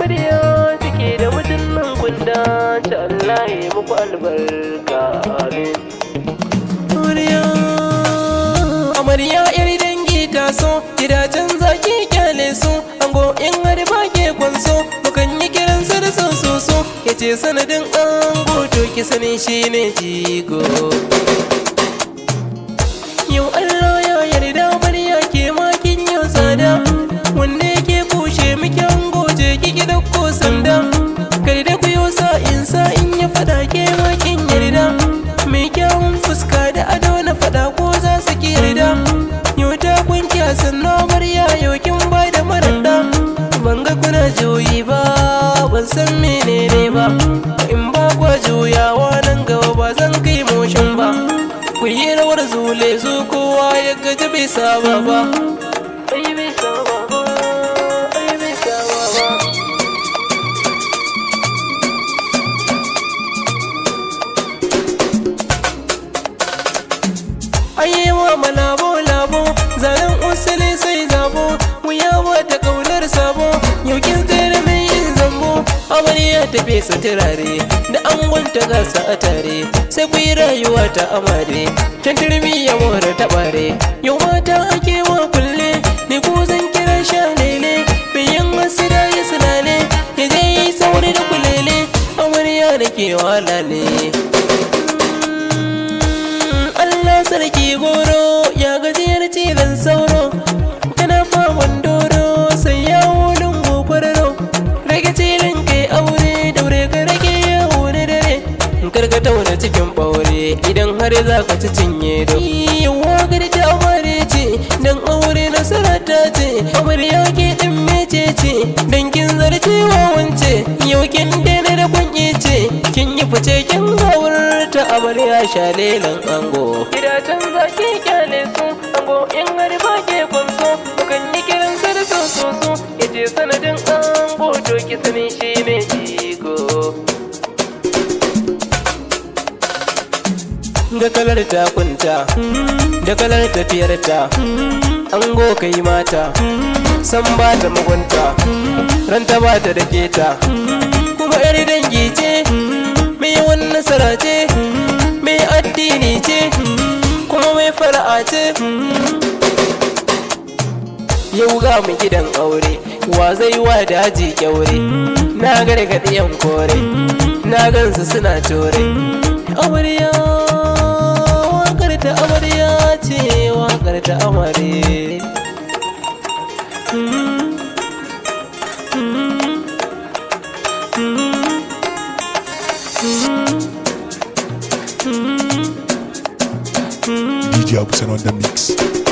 amarya cike da mutumin kunda ta Allah ya muku albarka amin. Amarya yar dangi ta so gidajen zaki kyale su ango in har ba ke kwanso mukan yi kiran sa da so yace sanadin ango to ki sani shine jigo. Yau Allah ya yarda amarya ke ma kin yi tsada wanne ke kushe miki ango je ki dauko sanda kai da ku yo sa in ya fada ke ma kin yarda mai kyawun fuska da ado na fada ko za su ki yarda. Yau ta kunki a sannu amarya yau kin ba da maranda ban ga kuna juyi ba ban san menene ba in ba kwa juyawa nan gaba ba zan kai motion ba ku yi rawar zule su kowa ya gaji bai saba ba. Ayyewa malabo zanen usuli sai zabo wuya wata kaunar sabo yau kin tsere mai yin zambo amarya ta fesa turare da angonta gasa a tare sai ku yi rayuwa ta amare tantarmi ya more ta bare yau mata ake wa kulle ni ko zan kira shalele bayan hasida ya sinale ya je yi sauri da kulele amarya da ke walale. Allah sarki goro ya gajiyar cizon sauro kana faman doro sai ya wulin gokwararo rage cilin kai aure daure ka rage yawo da dare karka tauna cikin ɓaure idan har za ka ci cinye do yawa gari ta amare ce dan aure nasara ta ce amarya ke ɗin mece ce dan kin zarcewa wance yau kin daina da kunye ce kin yi fice kin gawar ta amarya shalelan ango gidajen zaki kyale su ango in har ba ke kwanso mukan yi kiran sa da so yace sanadin ango to ki sani shi ne jigo. Ga kalar takunta da kalar tafiyarta ango kai mata san ba ta mugunta ranta ba ta da keta kuma yar dangi ce mai yawan nasara ce mai addini ce kuma mai fara'a ce. Yau ga mu gidan aure wa zai wa daji kyaure na gargaɗi yan kore na gansu suna tore amarya wakar ta amarya ce wakar ta amare. DJ Abusen on the mix.